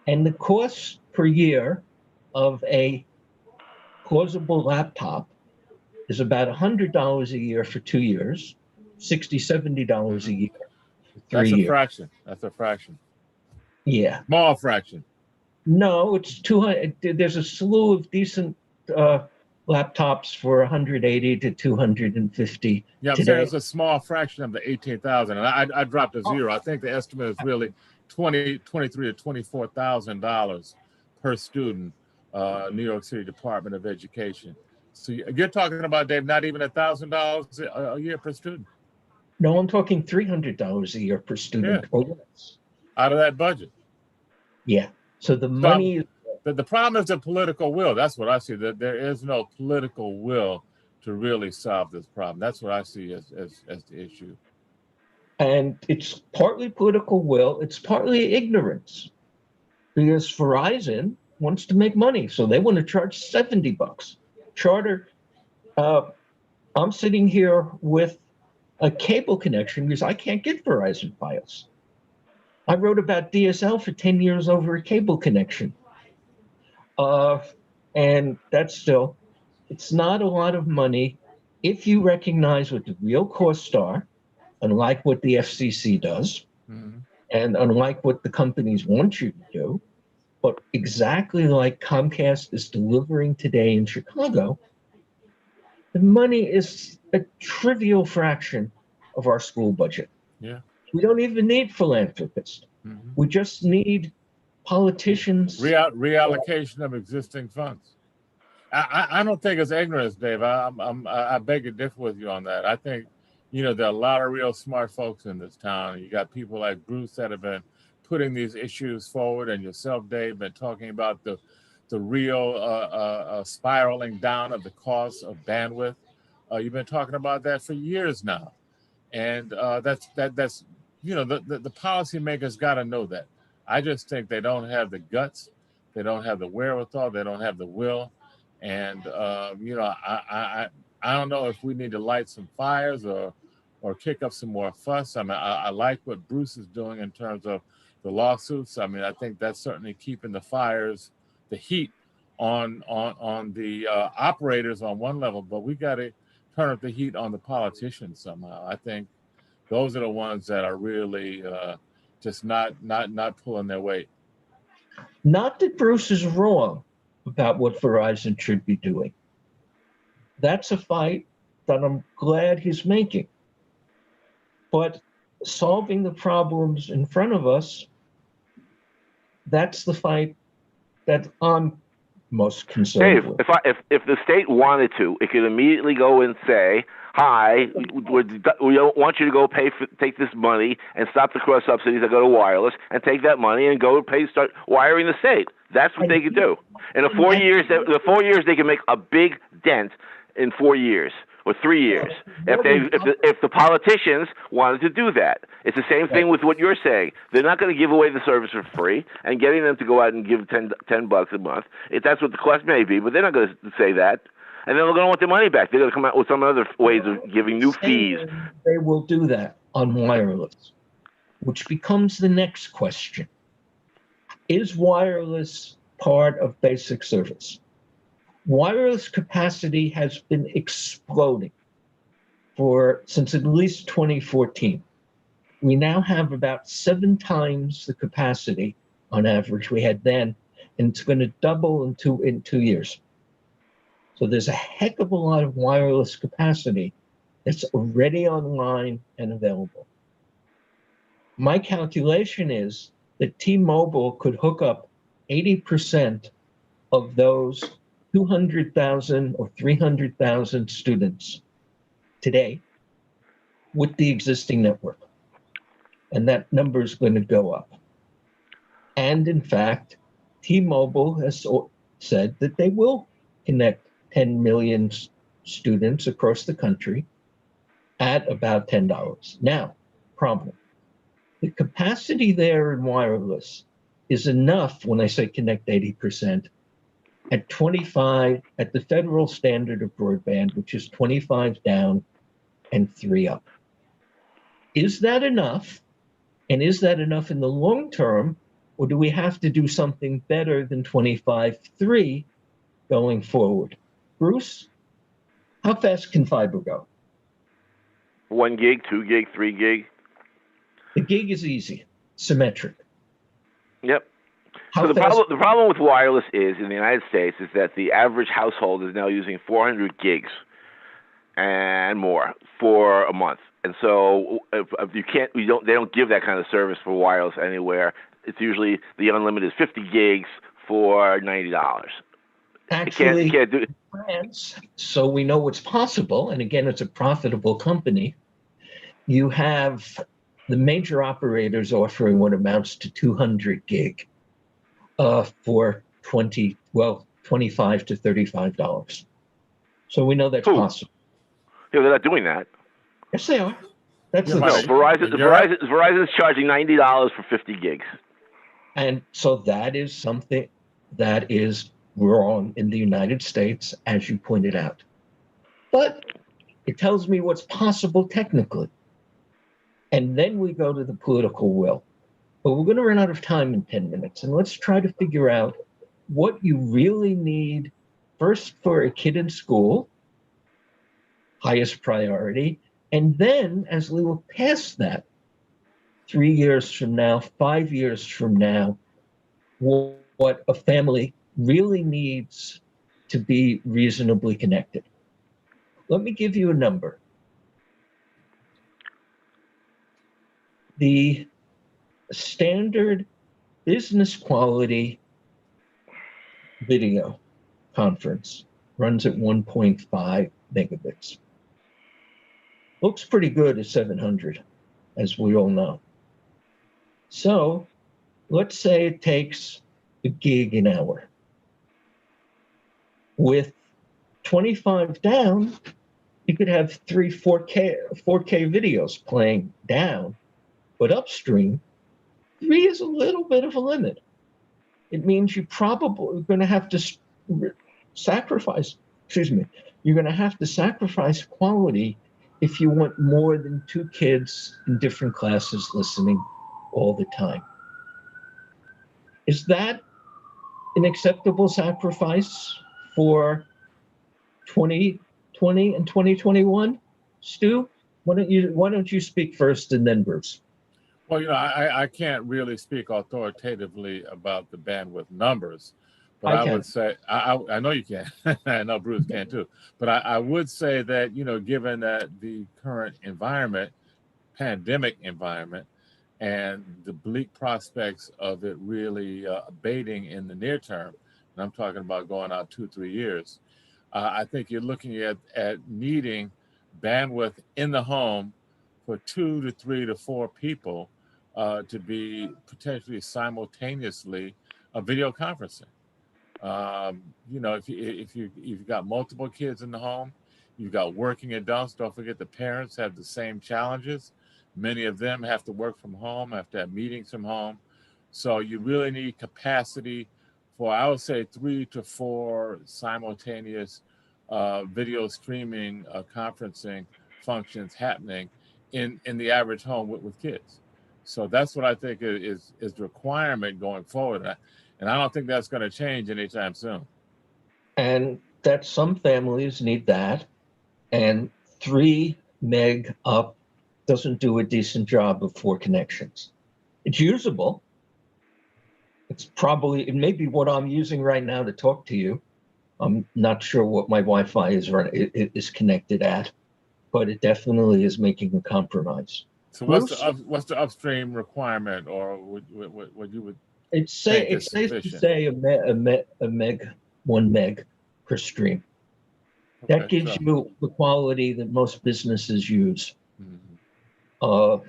and the cost per year of a closable laptop is about $100 a year for 2 years, $60, $70 a year for 3 years. That's a fraction. Yeah. Small fraction. No, it's 200. There's a slew of decent laptops for 180 to 250. Yeah, I'm saying it's a small fraction of the 18,000, and I dropped a zero. I think the estimate is really $23,000 to $24,000 per student. New York City Department of Education. So you're talking about, Dave, not even $1,000 a year per student. No, I'm talking $300 a year per student. Yeah. Out of that budget. Yeah. So the money. The problem is the political will. That's what I see. That there is no political will to really solve this problem. That's what I see as the issue. And it's partly political will. It's partly ignorance, because Verizon wants to make money, so they want to charge $70. Charter. I'm sitting here with a cable connection because I can't get Verizon Fios. I wrote about DSL for 10 years over a cable connection. And that's still, it's not a lot of money if you recognize what the real costs are, unlike what the FCC does, and unlike what the companies want you to do, but exactly like Comcast is delivering today in Chicago. The money is a trivial fraction of our school budget. Yeah. We don't even need philanthropists. We just need politicians. Reallocation of existing funds. I don't think it's ignorance, Dave. I beg to differ with you on that. I think, there are a lot of real smart folks in this town. You got people like Bruce that have been putting these issues forward, and yourself, Dave, been talking about the real spiraling down of the cost of bandwidth. You've been talking about that for years now, and that's the policymakers got to know that. I just think they don't have the guts, they don't have the wherewithal, they don't have the will, and I don't know if we need to light some fires or kick up some more fuss. I mean, I like what Bruce is doing in terms of the lawsuits. I mean, I think that's certainly keeping the fires, the heat on the operators on one level, but we got to turn up the heat on the politicians somehow. I think those are the ones that are really just not pulling their weight. Not that Bruce is wrong about what Verizon should be doing. That's a fight that I'm glad he's making. But solving the problems in front of us, that's the fight that I'm most concerned Dave, with. if the state wanted to, it could immediately go and say, "Hi, we don't want you to go take this money and stop the cross subsidies that go to wireless, and take that money and go start wiring the state." That's what they could do. In the 4 years, they can make a big dent in 4 years or 3 years if the politicians wanted to do that. It's the same thing with what you're saying. They're not going to give away the service for free, and getting them to go out and give $10 a month. If that's what the cost may be, but they're not going to say that. And then they're going to want their money back. They're going to come out with some other ways of giving new fees. They will do that on wireless, which becomes the next question. Is wireless part of basic service? Wireless capacity has been exploding since at least 2014. We now have about 7 times the capacity on average we had then, and it's going to double in 2 years. So there's a heck of a lot of wireless capacity that's already online and available. My calculation is that T-Mobile could hook up 80% of those 200,000 or 300,000 students today with the existing network. And that number is going to go up. And in fact, T-Mobile has said that they will connect 10 million students across the country at about $10. Now, problem. The capacity there in wireless is enough, when I say connect 80%, at 25, at the federal standard of broadband, which is 25 down and 3 up. Is that enough? And is that enough in the long term? Or do we have to do something better than 25.3 going forward? Bruce, how fast can fiber go? 1 gig, 2 gig, 3 gig. The gig is easy, symmetric. Yep. So the problem with wireless is, in the United States, is that the average household is now using 400 gigs and more for a month. And so if you can't, they don't give that kind of service for wireless anywhere. It's usually the unlimited 50 gigs for $90. Actually, you can't do it. France, so we know what's possible, and again, it's a profitable company. You have the major operators offering what amounts to 200 gig for $25 to $35. So we know that's possible. Yeah, they're not doing that. Yes, they are. That's Verizon's charging $90 for 50 gigs. And so that is something that is wrong in the United States, as you pointed out. But it tells me what's possible technically. And then we go to the political will. But we're going to run out of time in 10 minutes. And let's try to figure out what you really need first for a kid in school, highest priority. And then as we look past that, 3 years from now, 5 years from now, what a family really needs to be reasonably connected. Let me give you a number. The standard business quality video conference runs at 1.5 megabits. Looks pretty good at 700, as we all know. So let's say it takes a gig an hour. With 25 down, you could have 4K videos playing down, but upstream, 3 is a little bit of a limit. It means you probably are going to have to sacrifice quality if you want more than 2 kids in different classes listening all the time. Is that an acceptable sacrifice for 2020 and 2021? Stu, why don't you speak first and then Bruce? Well, I can't really speak authoritatively about the bandwidth numbers, but I would say, I know you can. I know Bruce can too. But I would say that, given that the current environment, pandemic environment and the bleak prospects of it really abating in the near term, and I'm talking about going out 2-3 years, I think you're looking at needing bandwidth in the home for 2 to 3 to 4 people to be potentially simultaneously video conferencing. You know, if you've got multiple kids in the home, you've got working adults. Don't forget the parents have the same challenges. Many of them have to work from home, have to have meetings from home. So you really need capacity for, I would say, 3 to 4 simultaneous video streaming conferencing functions happening in the average home with kids. So that's what I think is the requirement going forward. And I don't think that's going to change anytime soon. And that some families need that. And 3 meg up doesn't do a decent job of 4 connections. It's usable. It may be what I'm using right now to talk to you. I'm not sure what my Wi-Fi is connected at, but it definitely is making a compromise. So what's the upstream requirement, or what you would? It's safe to say a meg, 1 meg per stream. Okay, that gives you the quality that most businesses use. Mm-hmm.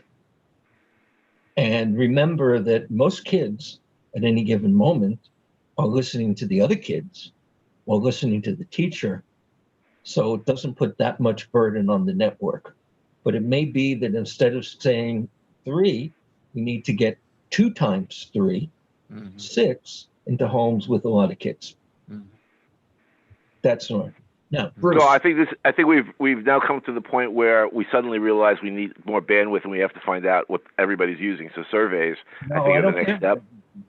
And remember that most kids at any given moment are listening to the other kids or listening to the teacher. So it doesn't put that much burden on the network. But it may be that instead of saying 3, we need to get 2 times 3, Mm-hmm. 6 into homes with a lot of kids. Mm-hmm. That's all right. Now, Bruce. So I think we've now come to the point where we suddenly realize we need more bandwidth and we have to find out what everybody's using. So surveys, I think, are the next step.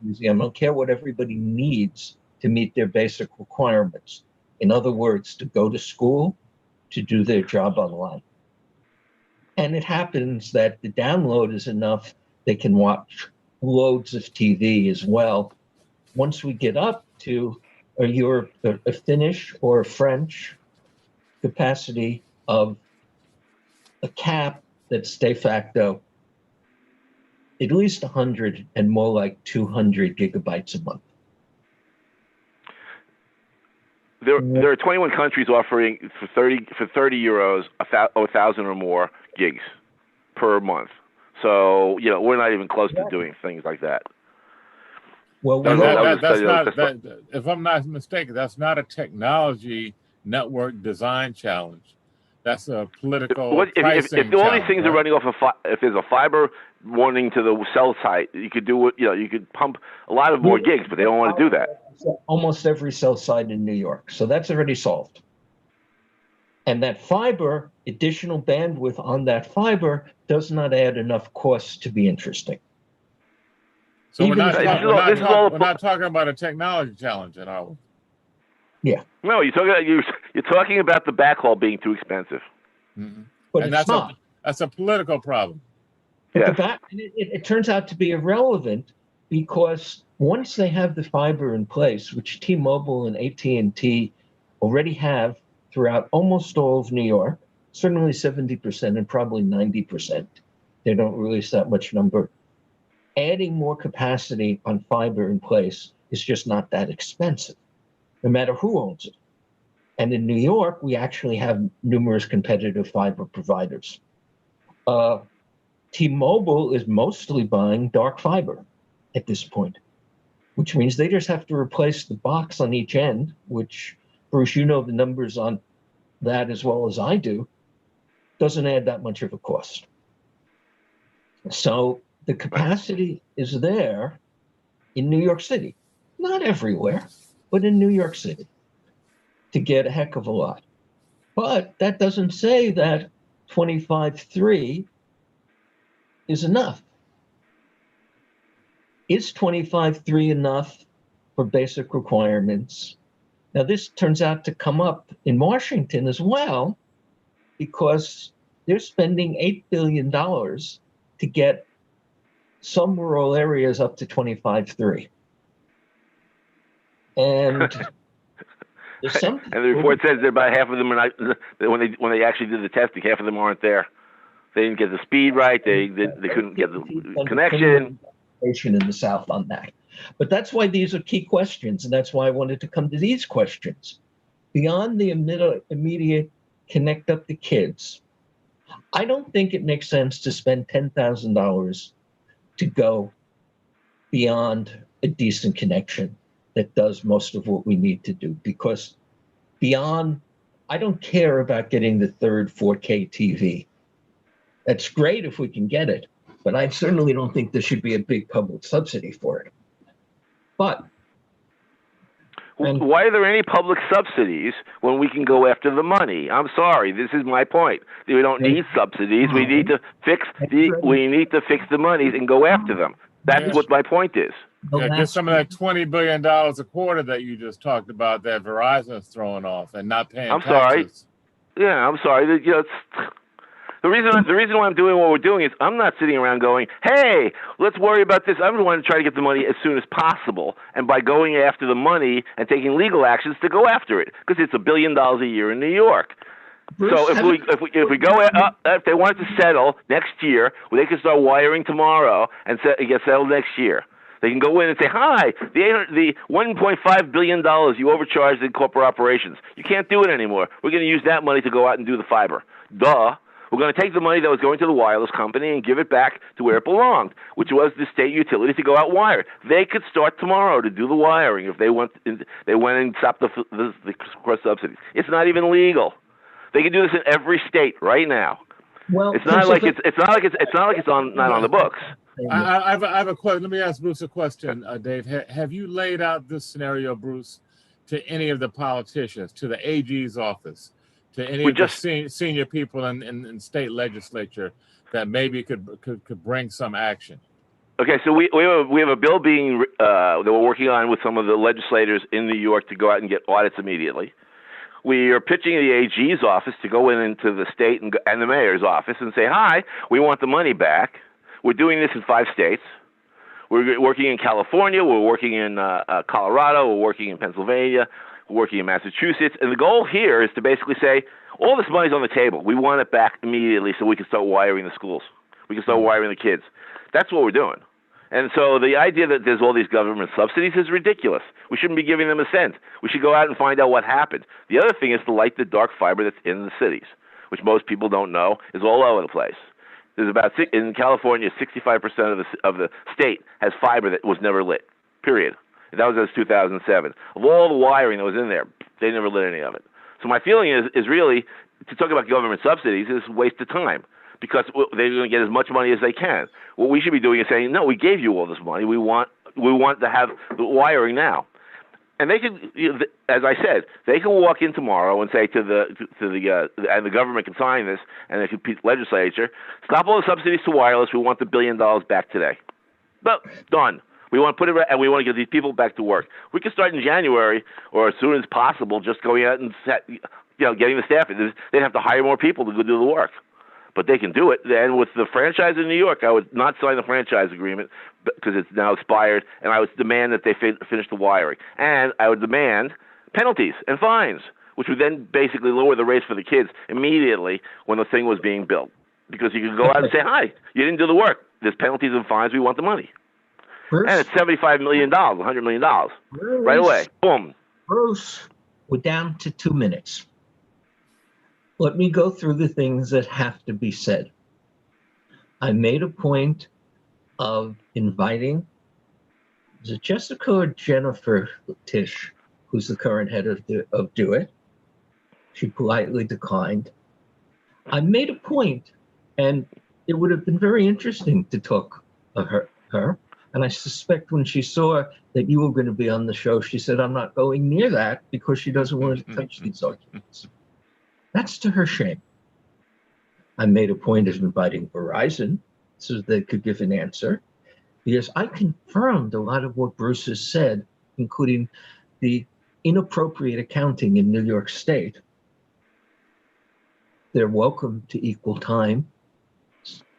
I don't care what everybody needs to meet their basic requirements. In other words, to go to school, to do their job online. And it happens that the download is enough, they can watch loads of TV as well. Once we get up to a Finnish or a French capacity of a cap that's de facto at least 100 and more like 200 gigabytes a month. There are 21 countries offering for 30 euros 1,000 or more gigs per month. So we're not even close to doing things like that. Well, if I'm not mistaken, that's not a technology network design challenge. That's a political pricing if all these things right? are running off if there's a fiber running to the cell site, you could do it. You could pump a lot of more gigs, but they don't want to do that. Almost every cell site in New York, so that's already solved. And that fiber, additional bandwidth on that fiber, does not add enough costs to be interesting. So we're not talking about a technology challenge at all. Yeah. No, you're talking about the backhaul being too expensive. Mm-hmm. But and that's a political problem. But it turns out to be irrelevant because once they have the fiber in place, which T-Mobile and AT&T already have throughout almost all of New York, certainly 70% and probably 90%. They don't release that much number. Adding more capacity on fiber in place is just not that expensive, no matter who owns it. And in New York, we actually have numerous competitive fiber providers. T-Mobile is mostly buying dark fiber at this point, which means they just have to replace the box on each end, which, Bruce, you know the numbers on that as well as I do, doesn't add that much of a cost. So the capacity is there in New York City, not everywhere, but in New York City, to get a heck of a lot. But that doesn't say that 25.3 is enough. Is 25.3 enough for basic requirements? Now, this turns out to come up in Washington as well, because they're spending $8 billion to get some rural areas up to 25.3. And and the report says that about half of them are not, when they actually did the testing, half of them aren't there. They didn't get the speed right. They couldn't get the connection. In the South on that. But that's why these are key questions, and that's why I wanted to come to these questions. Beyond the immediate connect up the kids, I don't think it makes sense to spend $10,000 to go beyond a decent connection that does most of what we need to do, because beyond, I don't care about getting the third 4K TV. That's great if we can get it, but I certainly don't think there should be a big public subsidy for it. But why are there any public subsidies when we can go after the money? I'm sorry, this is my point. We don't need subsidies. We need to fix the monies and go after them. That's what my point is. Yeah, get some of that $20 billion a quarter that you just talked about that Verizon is throwing off and not paying taxes. Sorry. Yeah, I'm sorry. You know, the reason why I'm doing what we're doing is I'm not sitting around going, hey, let's worry about this. I'm going to try to get the money as soon as possible, and by going after the money and taking legal actions to go after it, because it's $1 billion a year in New York. Bruce, so if we go if they wanted to settle next year, well, they can start wiring tomorrow and get settled next year. They can go in and say, hi, the $1.5 billion you overcharged in corporate operations, you can't do it anymore. We're going to use that money to go out and do the fiber. Duh. We're going to take the money that was going to the wireless company and give it back to where it belonged, which was the state utility to go out and wire. They could start tomorrow to do the wiring if they went and stopped the cross subsidies. It's not even legal. They can do this in every state right now. Well, it's not like it's not on the books. I have a question. Let me ask Bruce a question, Dave. Have you laid out this scenario, Bruce, to any of the politicians, to the AG's office, to any of the senior people in state legislature that maybe could bring some action? Okay, so we have a bill being that we're working on with some of the legislators in New York to go out and get audits immediately. We are pitching the AG's office to go into the state and the mayor's office and say, hi, we want the money back. We're doing this in 5 states. We're working in California. We're working in Colorado. We're working in Pennsylvania. We're working in Massachusetts. And the goal here is to basically say, all this money's on the table. We want it back immediately so we can start wiring the schools. We can start wiring the kids. That's what we're doing. And so the idea that there's all these government subsidies is ridiculous. We shouldn't be giving them a cent. We should go out and find out what happened. The other thing is to light the dark fiber that's in the cities, which most people don't know is all over the place. There's in California, 65% of the state has fiber that was never lit, period. And that was as 2007. Of all the wiring that was in there, they never lit any of it. So my feeling is really, to talk about government subsidies is a waste of time, because they're going to get as much money as they can. What we should be doing is saying, no, we gave you all this money. We want to have the wiring now. And they can, as I said, they can walk in tomorrow and say and the government can sign this, and the legislature, stop all the subsidies to wireless. We want the $1 billion back today. But done. We want to put it, and we want to get these people back to work. We can start in January or as soon as possible, just going out and getting the staff. They'd have to hire more people to go do the work. But they can do it. And with the franchise in New York, I would not sign the franchise agreement because it's now expired, and I would demand that they finish the wiring. And I would demand penalties and fines, which would then basically lower the rates for the kids immediately when the thing was being built. Because you could go out and say, hi, you didn't do the work. There's penalties and fines. We want the money. Bruce, and it's $75 million, $100 million. Bruce, right away. Boom. Bruce, we're down to 2 minutes. Let me go through the things that have to be said. I made a point of inviting, is it Jessica or Jennifer Tisch, who's the current head of Do It? She politely declined. I made a point, and it would have been very interesting to talk to her. And I suspect when she saw that you were going to be on the show, she said, I'm not going near that because she doesn't want to touch these arguments. That's to her shame. I made a point of inviting Verizon so they could give an answer, because I confirmed a lot of what Bruce has said, including the inappropriate accounting in New York State. They're welcome to equal time.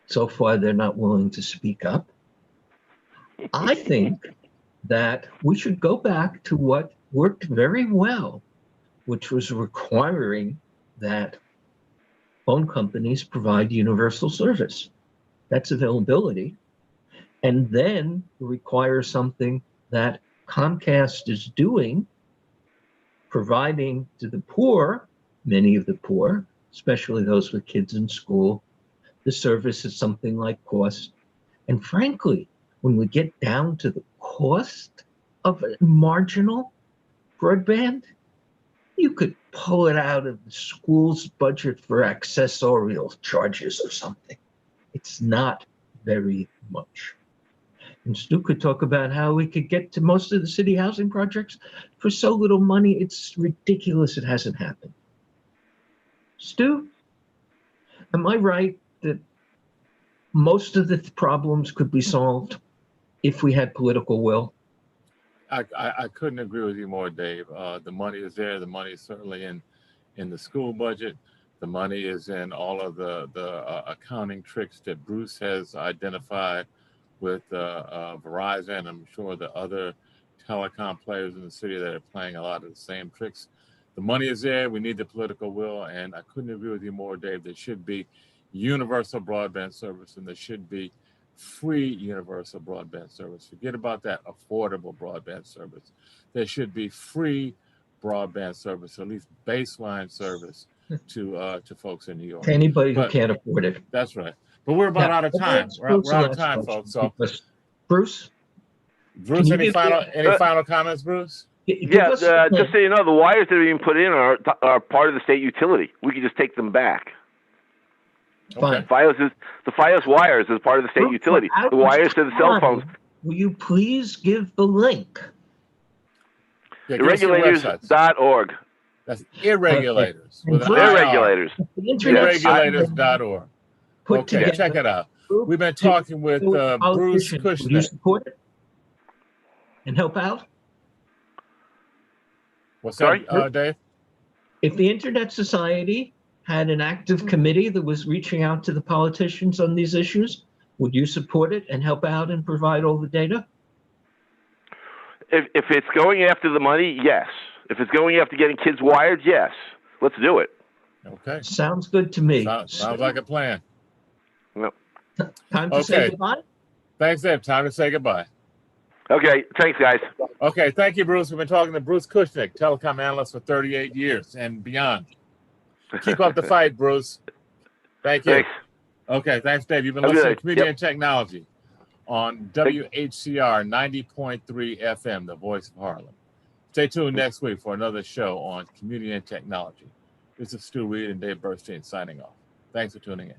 So far, they're not willing to speak up. I think that we should go back to what worked very well, which was requiring that phone companies provide universal service. That's availability. And then require something that Comcast is doing, providing to the poor, many of the poor, especially those with kids in school, the service is something like cost. And frankly, when we get down to the cost of a marginal broadband, you could pull it out of the school's budget for accessorial charges or something. It's not very much. And Stu could talk about how we could get to most of the city housing projects for so little money. It's ridiculous it hasn't happened. Stu, am I right that most of the problems could be solved if we had political will? I couldn't agree with you more, Dave. The money is there. The money is certainly in the school budget. The money is in all of the accounting tricks that Bruce has identified with Verizon. I'm sure the other telecom players in the city that are playing a lot of the same tricks. The money is there. We need the political will. And I couldn't agree with you more, Dave. There should be universal broadband service, and there should be free universal broadband service. Forget about that affordable broadband service. There should be free broadband service, at least baseline service to folks in New York. To anybody who can't afford it. That's right. But we're about out of time. We're out of time, folks. So, Bruce, any final comments, Bruce? Yeah, just so you know, the wires that are being put in are part of the state utility. We can just take them back. Fine. The FiOS wires is part of the state utility. The wires to the cell phones. Will you please give the link? Yeah, Irregulators.org. That's irregulators. Irregulators. Irregulators.org. Okay, check it out. We've been talking with Bruce Kushnick. Would you support it and help out? What's that, Dave? If the Internet Society had an active committee that was reaching out to the politicians on these issues, would you support it and help out and provide all the data? If it's going after the money, yes. If it's going after getting kids wired, yes. Let's do it. Okay. Sounds good to me. Sounds like a plan. Yep. Time to say goodbye? Thanks, Dave. Time to say goodbye. Okay. Thanks, guys. Okay. Thank you, Bruce. We've been talking to Bruce Kushnick, telecom analyst for 38 years and beyond. Keep up the fight, Bruce. Thank you. Thanks. Okay. Thanks, Dave. You've been listening to Community and Technology on WHCR 90.3 FM, the voice of Harlem. Stay tuned next week for another show on Community and Technology. This is Stu Reed and Dave Burstein signing off. Thanks for tuning in.